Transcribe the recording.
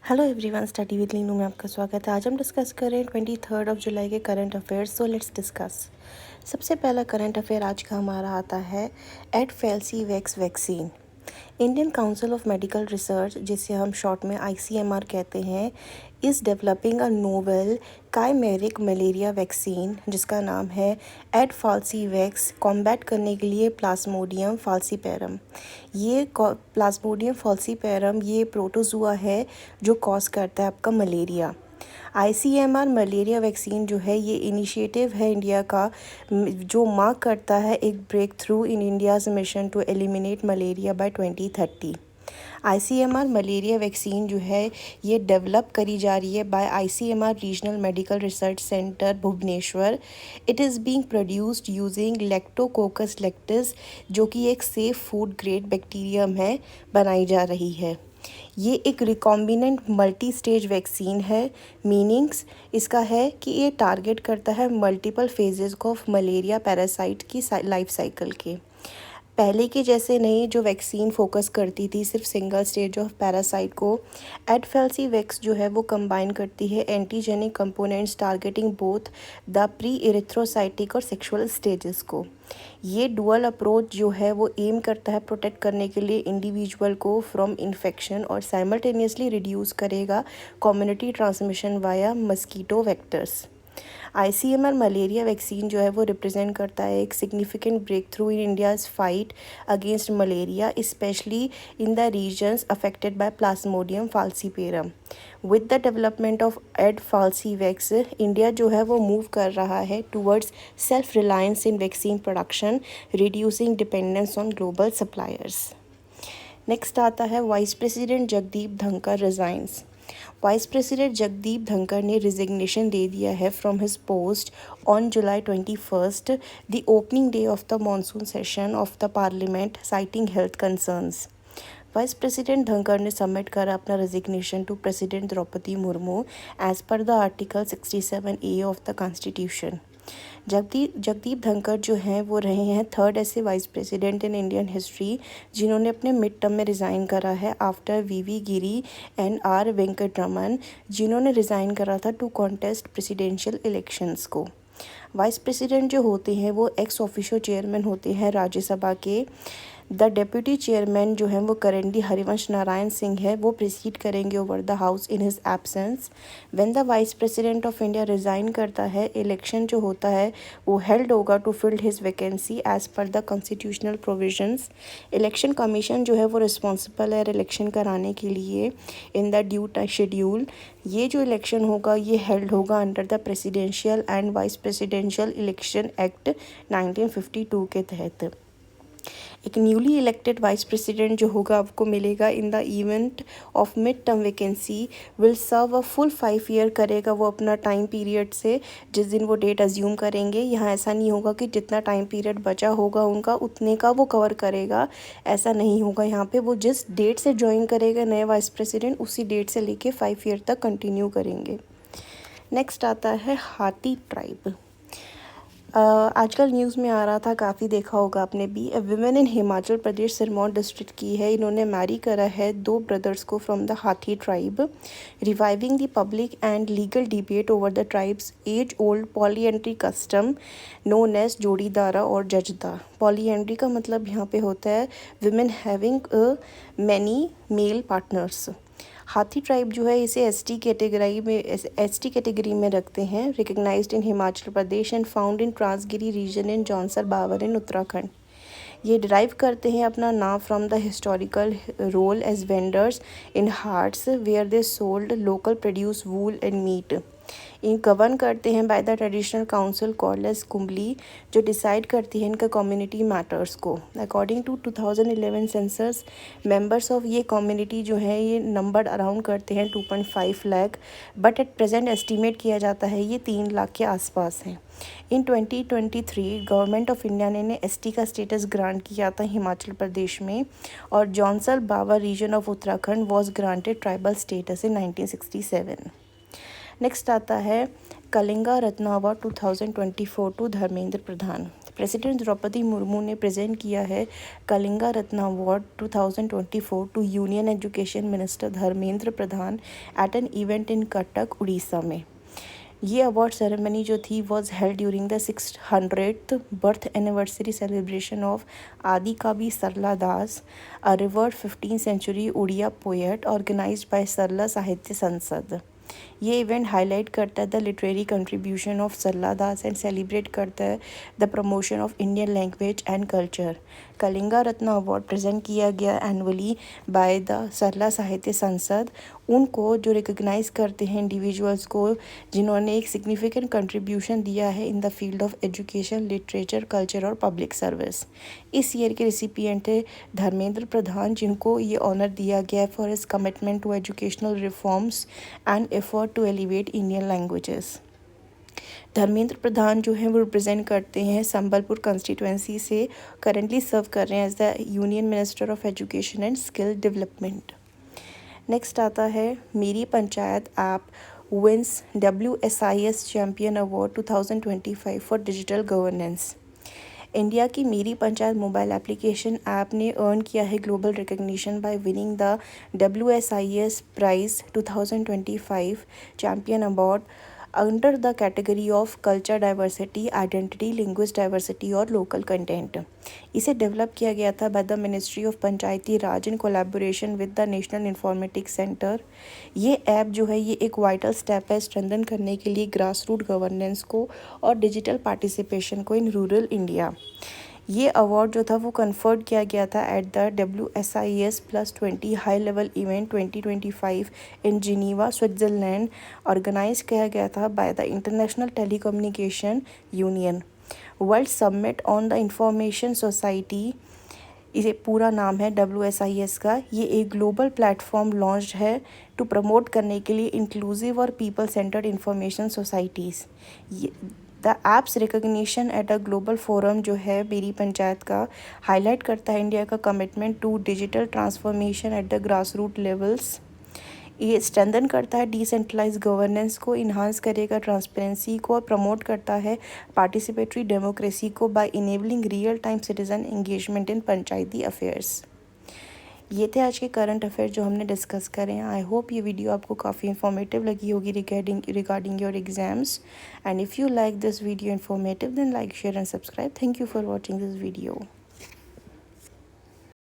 Hello everyone, study with Leenu में आपका स्वागत है। आज हम डिस्कस करें 23 जुलाई के current affairs. So let's discuss. सबसे पहला करंट अफेयर आज का हमारा आता है AdFalciVax vaccine. Indian Council of Medical Research, जिसे हम शॉर्ट में ICMR कहते हैं, is developing a novel chimeric malaria vaccine जिसका नाम है एडफाल्सीवैक्स, कॉम्बैट करने के लिए प्लाज्मोडियम फाल्सीपेरम। ये प्लाज्मोडियम फाल्सीपेरम ये प्रोटोजुआ है जो कॉज करता है आपका मलेरिया। ICMR मलेरिया वैक्सीन जो है ये इनिशिएटिव है इंडिया का, जो मार्क करता है एक breakthrough in India's mission to eliminate malaria by 2030। ICMR malaria vaccine जो है ये डेवलप करी जा रही है by ICMR Regional Medical Research Centre Bhubaneswar. It is being produced using Lactococcus lactis, जो कि एक सेफ फूड ग्रेड बैक्टीरियम है, बनाई जा रही है। ये एक रिकॉम्बिनेंट मल्टी स्टेज वैक्सीन है। मीनिंग्स इसका है कि ये टारगेट करता है multiple phases of malaria parasite की लाइफ साइकिल के। पहले के जैसे नहीं, जो वैक्सीन फोकस करती थी सिर्फ सिंगल स्टेज ऑफ पैरासाइट को, एडफेल्सीवैक्स जो है वो कंबाइन करती है antigenic components targeting both the pre erythrocytic और सेक्सुअल स्टेजेस को। ये डुअल अप्रोच जो है वो एम करता है प्रोटेक्ट करने के लिए इंडिविजुअल को फ्रॉम इन्फेक्शन और साइमल्टेनियसली रिड्यूस करेगा community transmission via mosquito vectors. ICMR malaria vaccine जो है वो रिप्रेजेंट करता है एक significant breakthrough in India's fight against malaria, especially in the regions affected by Plasmodium falciparum. With the development of AdFalciVax, India जो है वो move कर रहा है towards self reliance in vaccine production, reducing dependence on global suppliers. Next आता है vice president Jagdeep Dhankhar resigns. Vice president Jagdeep Dhankhar ने resignation दे दिया है from his post on July 21, the opening day of the monsoon session of the parliament, citing health concerns. Vice president Dhankhar ने submit करा अपना resignation to president Droupadi Murmu as per the article 67A of the constitution. Jagdeep Dhankhar जो हैं वो रहे हैं third ऐसे vice president in Indian history जिन्होंने अपने मिड टर्म में रिज़ाइन करा है after VV Giri and R Venkataraman, जिन्होंने रिज़ाइन करा था टू कॉन्टेस्ट प्रेसिडेंशियल इलेक्शंस को। वाइस प्रेसिडेंट जो होते हैं वो एक्स ऑफिशियो चेयरमैन होते हैं राज्यसभा के। द डेप्यूटी चेयरमैन जो हैं वो करेंटली हरिवंश नारायण सिंह है, वो प्रिसीड करेंगे over the house in his absence. When the vice president of India resign करता है, इलेक्शन जो होता है वो हेल्ड होगा to fill his vacancy as per the constitutional provisions. Election commission जो है वो रिस्पॉन्सिबल है इलेक्शन कराने के लिए इन द ड्यू शेड्यूल। ये जो इलेक्शन होगा ये हेल्ड होगा under the presidential and vice presidential election act 1952 के तहत। एक न्यूली इलेक्टेड वाइस प्रेसिडेंट जो होगा आपको मिलेगा in the event of mid term vacancy, will serve a full 5 year करेगा वो अपना टाइम पीरियड से जिस दिन वो डेट अज्यूम करेंगे। यहाँ ऐसा नहीं होगा कि जितना टाइम पीरियड बचा होगा उनका उतने का वो कवर करेगा, ऐसा नहीं होगा। यहाँ पे वो जिस डेट से ज्वाइन करेगा नए वाइस प्रेसिडेंट, उसी डेट से लेके 5 ईयर तक कंटिन्यू करेंगे। नेक्स्ट आता है हाथी ट्राइब। आजकल न्यूज़ में आ रहा था, काफ़ी देखा होगा आपने भी। Women in Himachal Pradesh Sirmaur district की है, इन्होंने मैरी करा है 2 ब्रदर्स को from the Hatti tribe, reviving the public and legal debate over the tribe's age old polyandry custom known as Jodidara और जजदा। पॉलीएंट्री का मतलब यहाँ पे होता है women having many male partners. Hatti tribe जो है इसे एसटी कैटेगरी में रखते हैं, recognised in Himachal Pradesh and found in Transgiri region in Jaunsar Bawar in Uttarakhand. ये डिराइव करते हैं अपना नाम from the historical role as vendors in haats where they sold local produce wool and meat. इन गवर्न करते हैं by the traditional council called as Khumbli, जो decide करती है इनका कम्युनिटी मैटर्स को। According to 2011 census, members of ये कम्युनिटी जो है ये नंबर अराउंड करते हैं 2.5 lakh, but at present estimate किया जाता है ये 3 लाख के आसपास हैं। इन 2023 गवर्नमेंट ऑफ इंडिया ने एसटी का स्टेटस ग्रांट किया था हिमाचल प्रदेश में, और Jaunsar Bawar region of Uttarakhand was granted tribal status in 1967। Next आता है Kalinga Ratna award 2024 to Dharmendra Pradhan. President Droupadi Murmu ने प्रेजेंट किया है Kalinga Ratna award 2024 to union education minister Dharmendra Pradhan at an event in Cuttack, Odisha में। ये अवार्ड सेरेमनी जो थी was held during the 600th birth anniversary celebration of Adi Kavi Sarala Das, a revered 15th century Odia poet, organised by Sarala Sahitya Sansad. ये event highlight करता है the literary contribution of Sarala Das and celebrate करता है the promotion of Indian language and culture. Kalinga Ratna award present किया गया annually by the सरला साहित्य संसद, उनको जो रिकग्नाइज करते हैं इंडिविजुअल्स को जिन्होंने एक सिग्निफिकेंट कंट्रीब्यूशन दिया है in the field of education, literature, culture और पब्लिक सर्विस। इस ईयर के रिसिपिएंट थे धर्मेंद्र प्रधान, जिनको ये ऑनर दिया गया for his commitment to educational reforms and effort to elevate Indian languages. Dharmendra Pradhan जो हैं वो रिप्रेजेंट करते हैं संबलपुर कंस्टिट्यूएंसी से, करेंटली सर्व कर रहे हैं as the union minister of education and skill development. Next आता है Meri Panchayat app wins WSIS champion award 2025 for digital governance. India की Meri Panchayat mobile application app ने अर्न किया है global recognition by winning the WSIS prize 2025 champion award under the category of culture diversity, identity, linguist diversity और local content. इसे develop किया गया था by the ministry of Panchayati Raj in collaboration with the national informatics centre. ये app जो है ये एक वाइटल स्टेप है स्ट्रेंथन करने के लिए ग्रास रूट गवर्नेंस को और डिजिटल पार्टिसिपेशन को इन रूरल इंडिया। ये अवार्ड जो था वो कन्फर्ड किया गया था at the WSIS+20 high level event 2025 in Geneva, Switzerland, organise किया गया था by the international telecommunication union. World summit on the information society, इसे पूरा नाम है WSIS का। ये एक ग्लोबल प्लेटफॉर्म लॉन्च है टू प्रमोट करने के लिए इंक्लूसिव और people centred information societies. The app's recognition at a global forum जो है मेरी पंचायत का हाईलाइट करता है इंडिया का commitment to digital transformation at the grass root levels. ये स्ट्रेंथन करता है डिसेंट्रलाइज गवर्नेंस को, इन्हांस करेगा ट्रांसपेरेंसी को और प्रमोट करता है पार्टिसिपेटरी डेमोक्रेसी को by enabling real time citizen engagement in panchayati affairs. ये थे आज के करंट अफेयर जो हमने डिस्कस करें हैं। आई होप ये वीडियो आपको काफ़ी इन्फॉर्मेटिव लगी होगी regarding your exams. And if you like this video informative then like, share and subscribe. Thank you for watching this video.